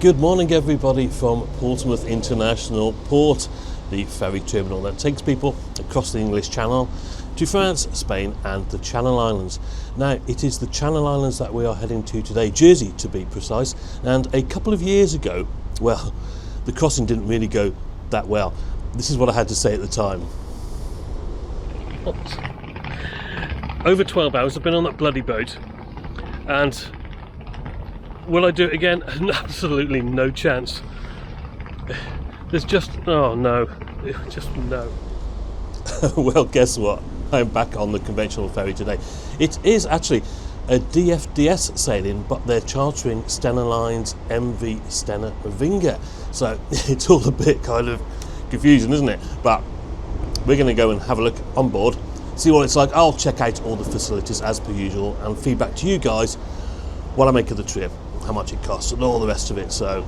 Good morning everybody from Portsmouth International Port, the ferry terminal that takes people across the English Channel to France, Spain and the Channel Islands. Now it is the Channel Islands that we are heading to today, Jersey to be precise, and a couple of years ago, well, the crossing didn't really go that well. This is what I had to say at the time. Over 12 hours I've been on that bloody boat, and will I do it again? Absolutely no chance. There's just, oh no, just no. Well, guess what? I'm back on the conventional ferry today. It is actually a DFDS sailing, but they're chartering Stena Line's MV Stena Vinga. So it's all a bit kind of confusing, isn't it? But we're going to go and have a look on board, see what it's like. I'll check out all the facilities as per usual and feedback to you guys what I make of the trip, how much it costs and all the rest of it. So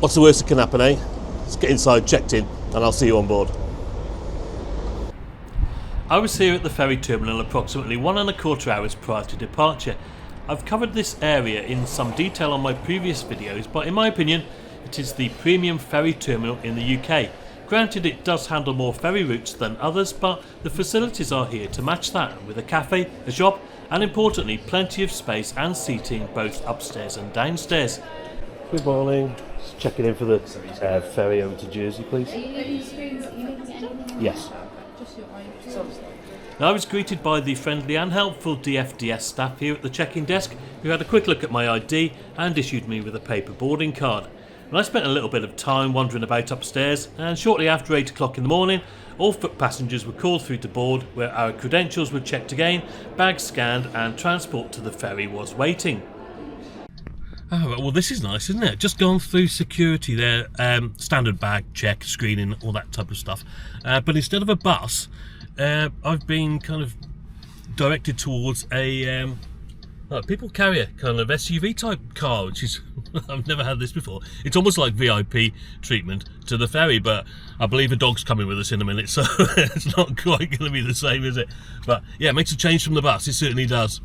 what's the worst that can happen, eh? Let's get inside, checked in, and I'll see you on board. I was here at the ferry terminal approximately 1¼ hours prior to departure. I've covered this area in some detail on my previous videos, but in my opinion it is the premium ferry terminal in the UK. Granted, it does handle more ferry routes than others, but the facilities are here to match that, with a cafe, a shop and importantly plenty of space and seating both upstairs and downstairs. Good morning. Just checking in for the ferry over to Jersey, please. Yes. Now, I was greeted by the friendly and helpful DFDS staff here at the check-in desk, who had a quick look at my ID and issued me with a paper boarding card. And I spent a little bit of time wandering about upstairs, and shortly after 8 o'clock in the morning, all foot passengers were called through to board, where our credentials were checked again, bags scanned and transport to the ferry was waiting. Oh, well, this is nice, isn't it? Just gone through security there, standard bag check, screening, all that type of stuff. But instead of a bus, I've been kind of directed towards a people carrier kind of SUV type car, which is, I've never had this before. It's almost like VIP treatment to the ferry, but I believe a dog's coming with us in a minute, so it's not quite going to be the same, is it? But yeah, it makes a change from the bus, it certainly does.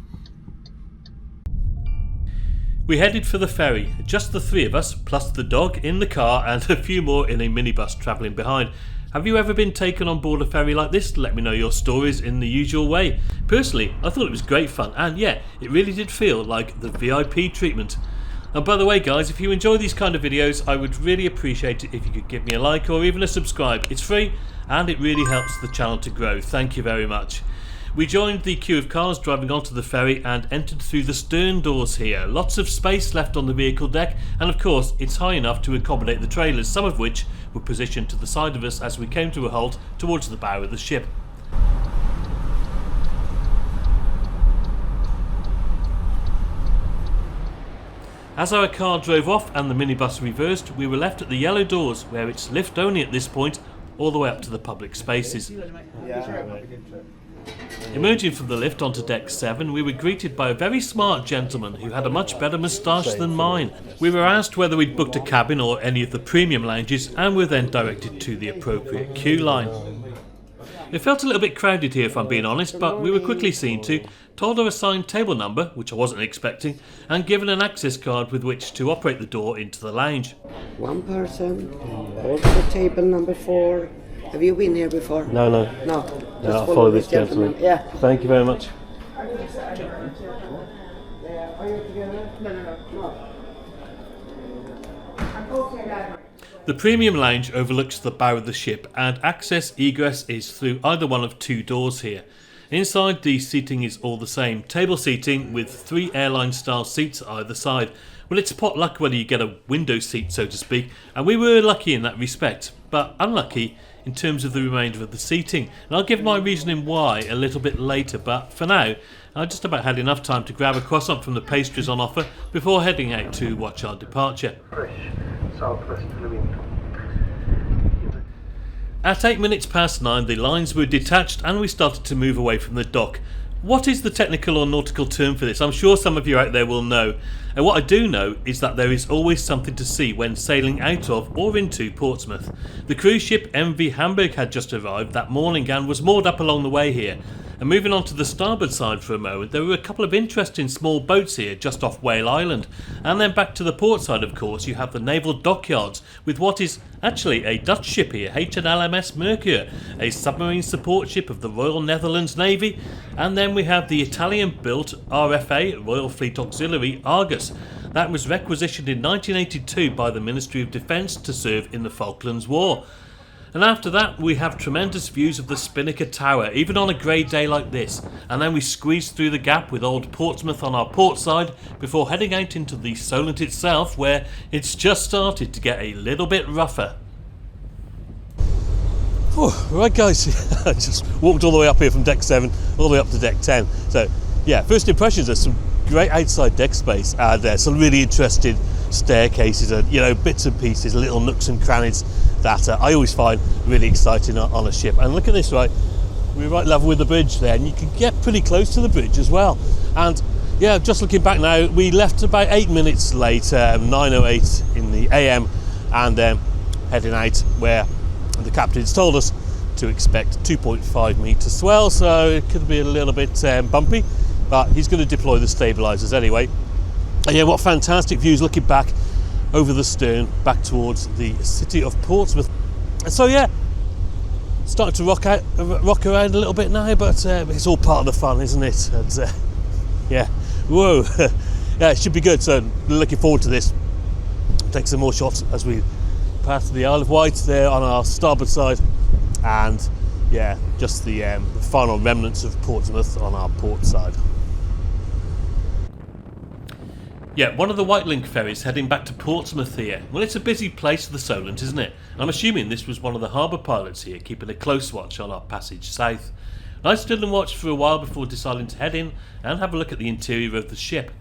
We headed for the ferry, just the three of us, plus the dog in the car and a few more in a minibus travelling behind. Have you ever been taken on board a ferry like this? Let me know your stories in the usual way. Personally, I thought it was great fun, and yeah, it really did feel like the VIP treatment. And by the way guys, if you enjoy these kind of videos, I would really appreciate it if you could give me a like or even a subscribe. It's free and it really helps the channel to grow. Thank you very much. We joined the queue of cars driving onto the ferry and entered through the stern doors here. Lots of space left on the vehicle deck, and of course it's high enough to accommodate the trailers, some of which were positioned to the side of us as we came to a halt towards the bow of the ship. As our car drove off and the minibus reversed, we were left at the yellow doors, where it's lift only at this point, all the way up to the public spaces. Emerging from the lift onto deck 7, we were greeted by a very smart gentleman who had a much better moustache than mine. We were asked whether we'd booked a cabin or any of the premium lounges, and were then directed to the appropriate queue line. It felt a little bit crowded here if I'm being honest, but we were quickly seen to, told our assigned table number, which I wasn't expecting, and given an access card with which to operate the door into the lounge. One person, also table number 4. Have you been here before? No. No. I'll follow this gentleman. Yeah. Thank you very much. Are you together? No. The premium lounge overlooks the bow of the ship, and access egress is through either one of 2 doors here. Inside, the seating is all the same, table seating with 3 airline style seats either side. Well, it's pot luck whether you get a window seat, so to speak, and we were lucky in that respect, but unlucky in terms of the remainder of the seating. And I'll give my reasoning why a little bit later, but for now I just about had enough time to grab a croissant from the pastries on offer before heading out to watch our departure. At 8 minutes past 9 the lines were detached and we started to move away from the dock. What is the technical or nautical term for this? I'm sure some of you out there will know. And what I do know is that there is always something to see when sailing out of or into Portsmouth. The cruise ship MV Hamburg had just arrived that morning and was moored up along the way here. And moving on to the starboard side for a moment, there were a couple of interesting small boats here just off Whale Island. And then back to the port side, of course, you have the naval dockyards with what is actually a Dutch ship here, HNLMS Mercure, a submarine support ship of the Royal Netherlands Navy. And then we have the Italian-built RFA, Royal Fleet Auxiliary, Argus. That was requisitioned in 1982 by the Ministry of Defence to serve in the Falklands War. And after that we have tremendous views of the Spinnaker Tower, even on a grey day like this. And then we squeeze through the gap with old Portsmouth on our port side before heading out into the Solent itself, where it's just started to get a little bit rougher. Oh, right guys, I just walked all the way up here from deck 7 all the way up to deck 10. So yeah, first impressions, there's some great outside deck space, and there's some really interesting staircases and, you know, bits and pieces, little nooks and crannies that I always find really exciting on a ship. And look at this, right, we're right level with the bridge there, and you can get pretty close to the bridge as well. And yeah, just looking back now, we left about 8 minutes late, 9:08 in the AM, and heading out where the captain's told us to expect 2.5 metre swell, so it could be a little bit bumpy, but he's going to deploy the stabilisers anyway. And yeah, what fantastic views looking back over the stern back towards the city of Portsmouth. And so yeah, starting to rock around a little bit now, but it's all part of the fun, isn't it? And yeah, whoa, yeah, it should be good. So looking forward to this. Take some more shots as we pass the Isle of Wight there on our starboard side, and yeah, just the final remnants of Portsmouth on our port side. Yeah, one of the Whitelink ferries heading back to Portsmouth here. Well, it's a busy place, the Solent, isn't it? I'm assuming this was one of the harbour pilots here, keeping a close watch on our passage south. I stood and watched for a while before deciding to head in and have a look at the interior of the ship.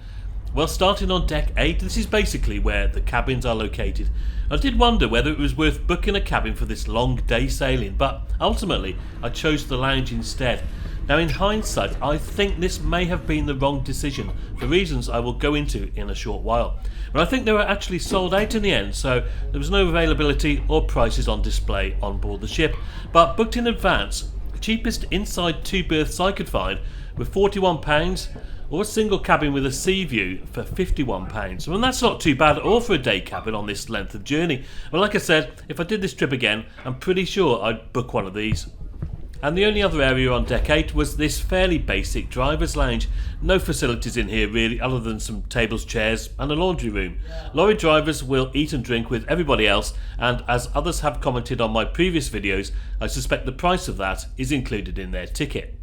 Well, starting on deck 8, this is basically where the cabins are located. I did wonder whether it was worth booking a cabin for this long day sailing, but ultimately I chose the lounge instead. Now, in hindsight, I think this may have been the wrong decision, for reasons I will go into in a short while. But I think they were actually sold out in the end, so there was no availability or prices on display on board the ship. But booked in advance, the cheapest inside 2 berths I could find were £41, or a single cabin with a sea view for £51. Well, that's not too bad at all for a day cabin on this length of journey. Well, like I said, if I did this trip again, I'm pretty sure I'd book one of these. And the only other area on deck 8 was this fairly basic driver's lounge. No facilities in here really, other than some tables, chairs and a laundry room. Lorry drivers will eat and drink with everybody else, and as others have commented on my previous videos, I suspect the price of that is included in their ticket.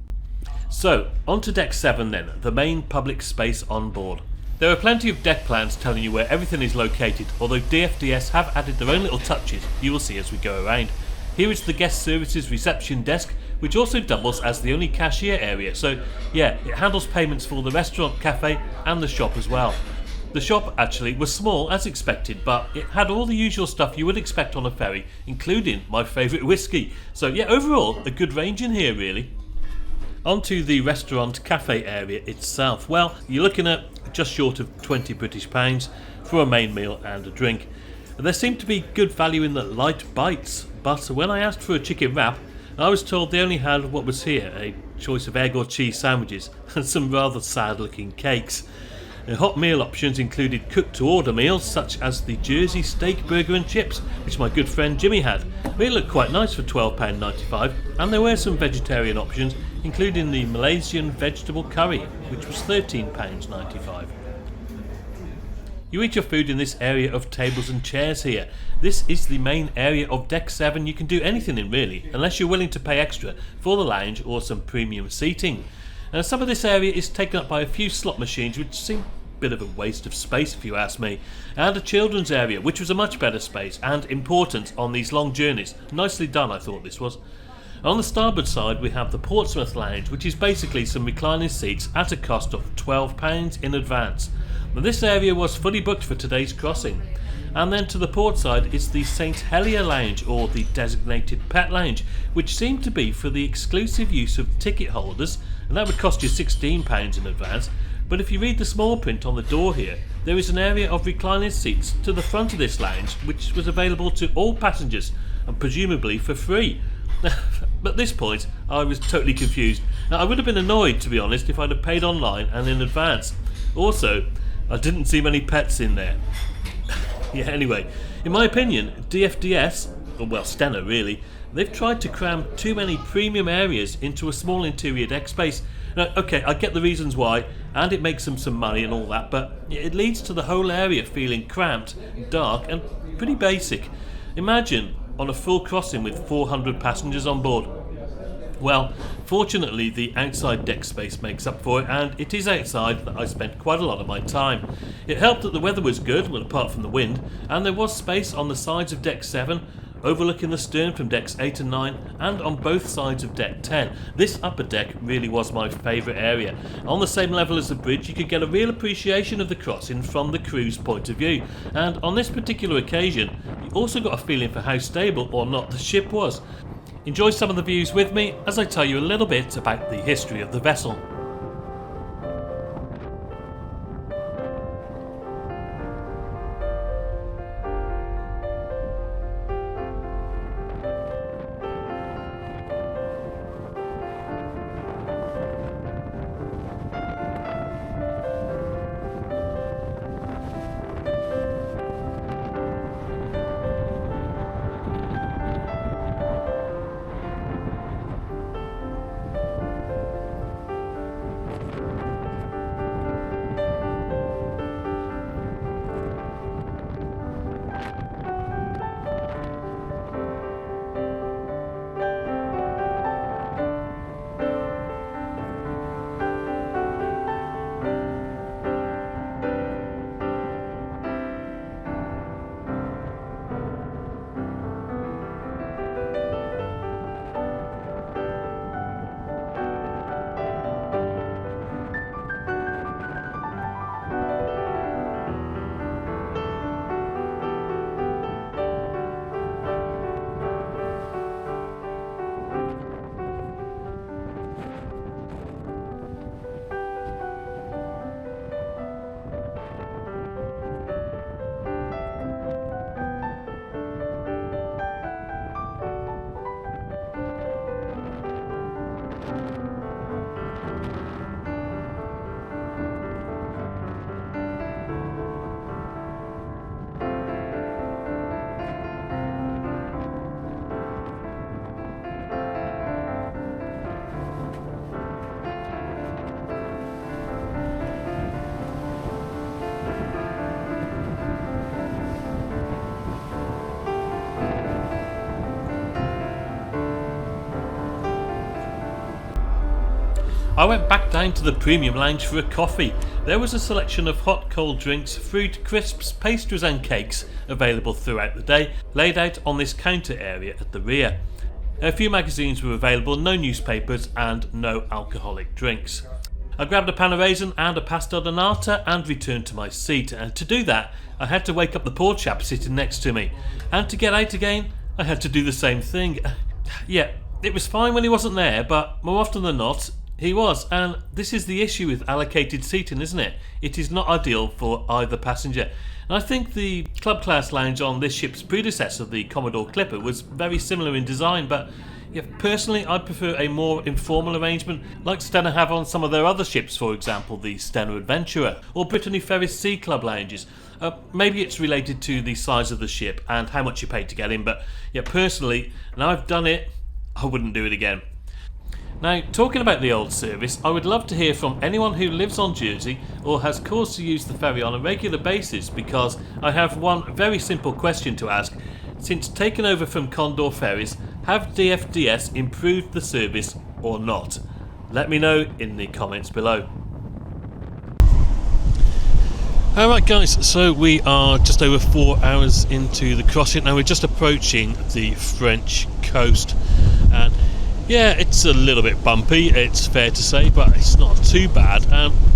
So, on to deck 7 then, the main public space on board. There are plenty of deck plans telling you where everything is located, although DFDS have added their own little touches you will see as we go around. Here is the guest services reception desk, which also doubles as the only cashier area, so yeah, it handles payments for the restaurant, cafe and the shop as well. The shop actually was small as expected, but it had all the usual stuff you would expect on a ferry, including my favourite whiskey. So yeah, overall a good range in here really. Onto the restaurant cafe area itself. Well, you're looking at just short of £20 British for a main meal and a drink. There seemed to be good value in the light bites, but when I asked for a chicken wrap, I was told they only had what was here, a choice of egg or cheese sandwiches and some rather sad looking cakes. The hot meal options included cooked to order meals such as the Jersey steak burger and chips, which my good friend Jimmy had. It looked quite nice for £12.95, and there were some vegetarian options including the Malaysian vegetable curry, which was £13.95. You eat your food in this area of tables and chairs here. This is the main area of deck 7 you can do anything in really, unless you're willing to pay extra for the lounge or some premium seating. Some of this area is taken up by a few slot machines, which seem a bit of a waste of space if you ask me, and a children's area, which was a much better space and important on these long journeys. Nicely done, I thought this was. On the starboard side we have the Portsmouth lounge, which is basically some reclining seats at a cost of £12 in advance. Now, this area was fully booked for today's crossing. And then to the port side is the St Helier lounge, or the designated pet lounge, which seemed to be for the exclusive use of ticket holders, and that would cost you £16 in advance. But if you read the small print on the door here, there is an area of reclining seats to the front of this lounge which was available to all passengers, and presumably for free. At this point, I was totally confused. Now, I would have been annoyed, to be honest, if I'd have paid online and in advance. Also, I didn't see many pets in there. Yeah, anyway, in my opinion, DFDS, or well, Stena really, they've tried to cram too many premium areas into a small interior deck space. Now, okay, I get the reasons why, and it makes them some money and all that, but it leads to the whole area feeling cramped, dark, and pretty basic. Imagine on a full crossing with 400 passengers on board. Well, fortunately the outside deck space makes up for it, and it is outside that I spent quite a lot of my time. It helped that the weather was good, well apart from the wind, and there was space on the sides of deck 7, overlooking the stern from decks 8 and 9, and on both sides of deck 10. This upper deck really was my favourite area. On the same level as the bridge, you could get a real appreciation of the crossing from the crew's point of view, and on this particular occasion you also got a feeling for how stable or not the ship was. Enjoy some of the views with me as I tell you a little bit about the history of the vessel. I went back down to the premium lounge for a coffee. There was a selection of hot cold drinks, fruit, crisps, pastries and cakes available throughout the day, laid out on this counter area at the rear. A few magazines were available, no newspapers and no alcoholic drinks. I grabbed a pan of raisin and a pastel de nata and returned to my seat, and to do that I had to wake up the poor chap sitting next to me, and to get out again I had to do the same thing. Yeah, it was fine when he wasn't there, but more often than not he was, and this is the issue with allocated seating, isn't it? It is not ideal for either passenger. And I think the club class lounge on this ship's predecessor, the Commodore Clipper, was very similar in design, but yeah, personally I prefer a more informal arrangement like Stena have on some of their other ships, for example the Stena Adventurer or Brittany Ferries Sea Club lounges. Maybe it's related to the size of the ship and how much you pay to get in, but yeah, personally, now I've done it, I wouldn't do it again. Now, talking about the old service, I would love to hear from anyone who lives on Jersey or has cause to use the ferry on a regular basis, because I have one very simple question to ask. Since taking over from Condor Ferries, have DFDS improved the service or not? Let me know in the comments below. Alright guys, so we are just over 4 hours into the crossing. Now we're just approaching the French coast, and yeah, it's a little bit bumpy, it's fair to say, but it's not too bad.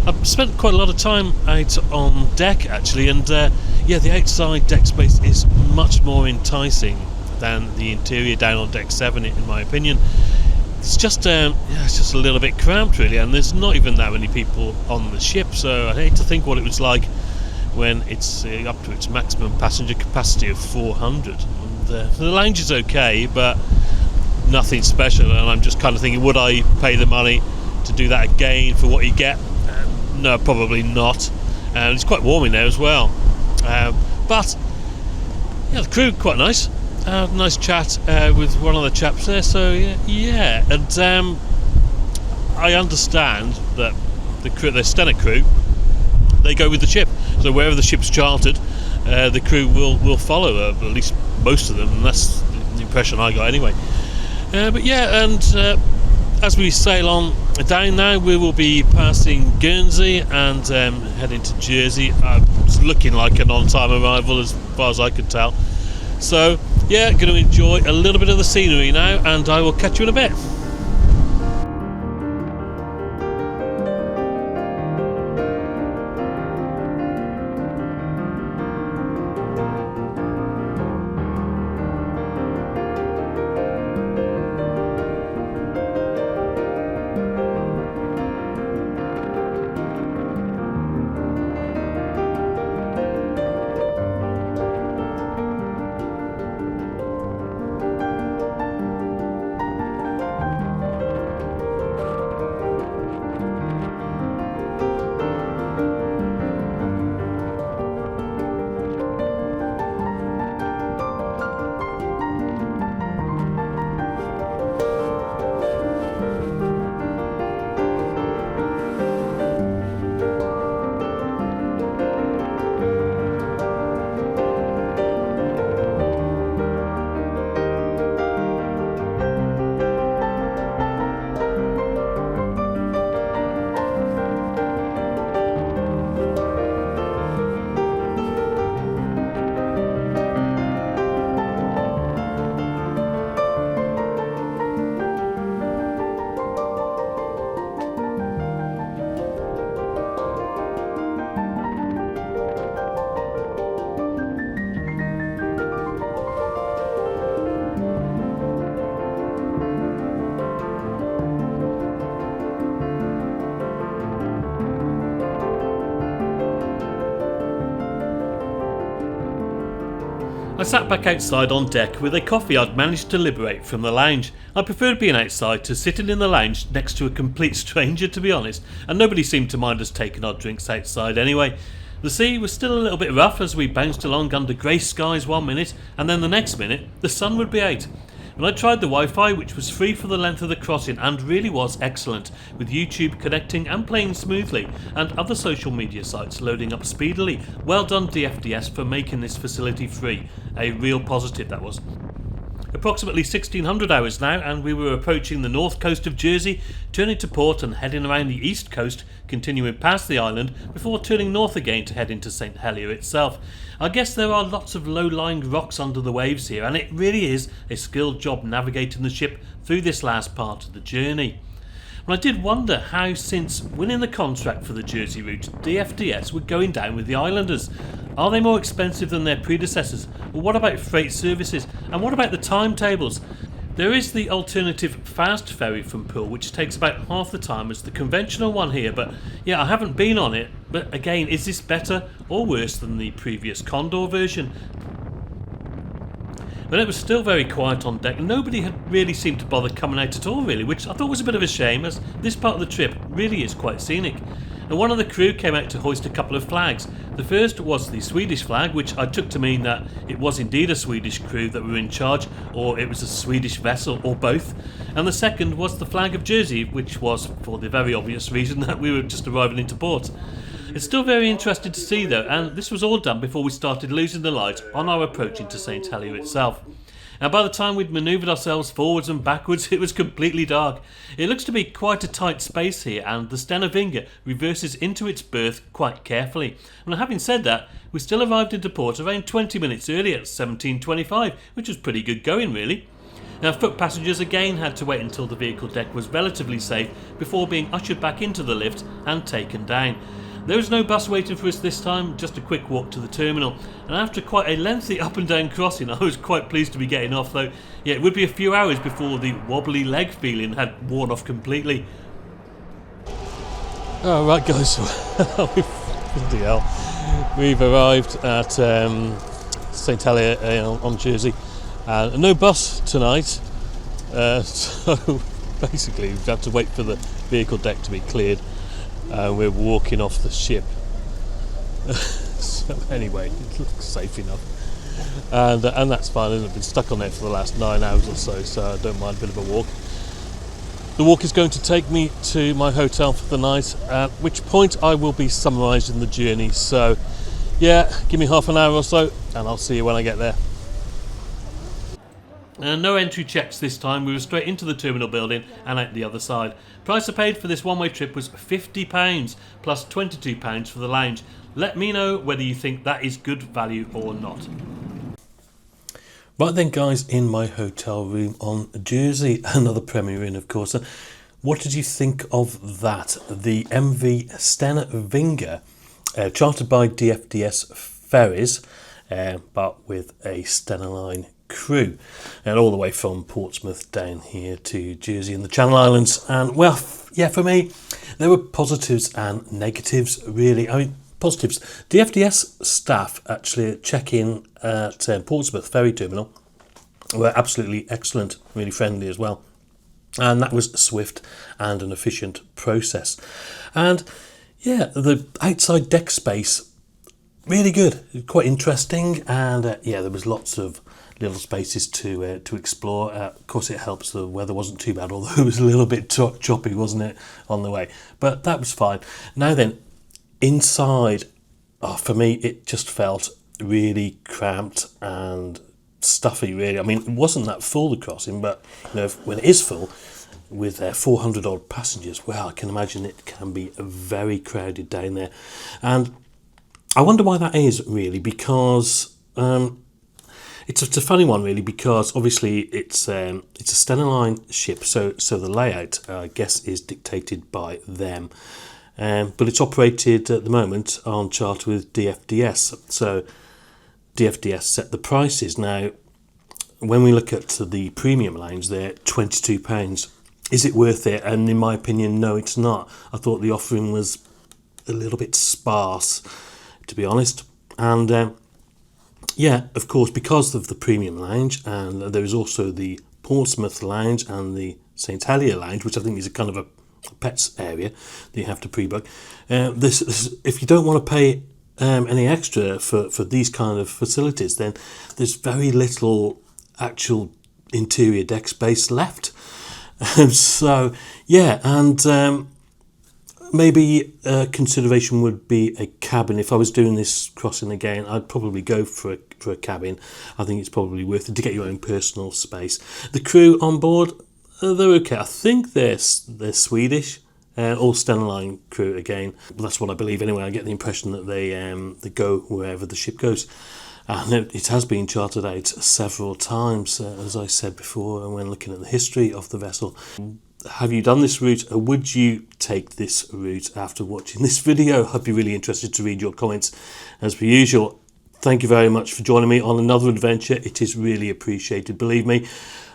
I've spent quite a lot of time out on deck actually, and yeah, the outside deck space is much more enticing than the interior down on deck 7 in my opinion. It's just it's just a little bit cramped really, and there's not even that many people on the ship, so I hate to think what it was like when it's up to its maximum passenger capacity of 400. And the lounge is okay, but nothing special, and I'm just kind of thinking, would I pay the money to do that again for what you get? No, probably not. And it's quite warm in there as well. But yeah, the crew quite nice. Nice chat with one of the chaps there. So yeah, and I understand that the Stena crew, they go with the ship. So wherever the ship's chartered, the crew will follow. At least most of them, and that's the impression I got anyway. But yeah, and as we sail on down now, we will be passing Guernsey and heading to Jersey. It's looking like an on-time arrival as far as I can tell. So yeah, going to enjoy a little bit of the scenery now, and I will catch you in a bit. I sat back outside on deck with a coffee I'd managed to liberate from the lounge. I preferred being outside to sitting in the lounge next to a complete stranger, to be honest, and nobody seemed to mind us taking our drinks outside anyway. The sea was still a little bit rough as we bounced along under grey skies 1 minute, and then the next minute the sun would be out. And I tried the Wi-Fi, which was free for the length of the crossing and really was excellent, with YouTube connecting and playing smoothly, and other social media sites loading up speedily. Well done DFDS for making this facility free. A real positive, that was. Approximately 1600 hours now, and we were approaching the north coast of Jersey, turning to port and heading around the east coast, continuing past the island before turning north again to head into St Helier itself. I guess there are lots of low-lying rocks under the waves here, and it really is a skilled job navigating the ship through this last part of the journey. And I did wonder how, since winning the contract for the Jersey route, DFDS were going down with the islanders. Are they more expensive than their predecessors? Well, what about freight services? And what about the timetables? There is the alternative fast ferry from Poole, which takes about half the time as the conventional one here, but yeah, I haven't been on it. But again, is this better or worse than the previous Condor version? But it was still very quiet on deck, and nobody had really seemed to bother coming out at all really, which I thought was a bit of a shame, as this part of the trip really is quite scenic. And one of the crew came out to hoist a couple of flags. The first was the Swedish flag, which I took to mean that it was indeed a Swedish crew that were in charge, or it was a Swedish vessel, or both. And the second was the flag of Jersey, which was for the very obvious reason that we were just arriving into port. It's still very interesting to see though, and this was all done before we started losing the light on our approach into St Helier itself. And by the time we'd manoeuvred ourselves forwards and backwards, it was completely dark. It looks to be quite a tight space here, and the Stena Vinga reverses into its berth quite carefully. And having said that, we still arrived into port around 20 minutes early at 17:25, which was pretty good going really. Now, foot passengers again had to wait until the vehicle deck was relatively safe before being ushered back into the lift and taken down. There was no bus waiting for us this time, just a quick walk to the terminal, and after quite a lengthy up and down crossing, I was quite pleased to be getting off, though yeah, it would be a few hours before the wobbly leg feeling had worn off completely. Oh, right guys, bloody hell. We've arrived at St Helier on Jersey. No bus tonight, So basically we've had to wait for the vehicle deck to be cleared. We're walking off the ship. So anyway, it looks safe enough, and that's fine. I've been stuck on there for the last 9 hours or so I don't mind a bit of a walk. The walk is going to take me to my hotel for the night, at which point I will be summarising the journey. So yeah, give me half an hour or so and I'll see you when I get there. No entry checks this time. We were straight into the terminal building and out the other side. Price I paid for this one-way trip was £50 plus £22 for the lounge. Let me know whether you think that is good value or not. Right then guys, in my hotel room on Jersey, another Premier Inn of course. What did you think of that? The MV Stena Vinga, chartered by DFDS Ferries, but with a Stena Line crew, and all the way from Portsmouth down here to Jersey and the Channel Islands. And well, yeah, for me there were positives and negatives really. I mean, positives, DFDS staff actually at check-in at Portsmouth ferry terminal were absolutely excellent, really friendly as well, and that was swift and an efficient process. And yeah, the outside deck space really good, quite interesting, and yeah, there was lots of little spaces to explore. Of course, it helps the weather wasn't too bad, although it was a little bit choppy, wasn't it, on the way? But that was fine. Now then, inside, for me, it just felt really cramped and stuffy, really. I mean, it wasn't that full, the crossing, but you know, when it is full, with 400 odd passengers, well, I can imagine it can be very crowded down there. And I wonder why that is, really, because it's a funny one, really, because obviously it's a Stena Line ship, so the layout, I guess, is dictated by them. But it's operated at the moment on charter with DFDS, so DFDS set the prices. Now, when we look at the premium lounge, they're £22. Is it worth it? And in my opinion, no, it's not. I thought the offering was a little bit sparse, to be honest. And yeah, of course, because of the premium lounge, and there is also the Portsmouth lounge and the St Helier lounge, which I think is a kind of a pets area that you have to pre-book. This, if you don't want to pay any extra for these kind of facilities, then there's very little actual interior deck space left. So yeah, and maybe consideration would be a cabin. If I was doing this crossing again, I'd probably go for a cabin. I think it's probably worth it to get your own personal space. The crew on board, they're okay. I think they're Swedish, all Stena Line crew again. That's what I believe anyway. I get the impression that they go wherever the ship goes. And it has been chartered out several times, as I said before, when looking at the history of the vessel. Have you done this route, or would you take this route after watching this video? I'd be really interested to read your comments as per usual. Thank you very much for joining me on another adventure. It is really appreciated, believe me.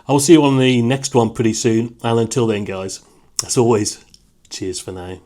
I will see you on the next one pretty soon, and until then guys, as always, cheers for now.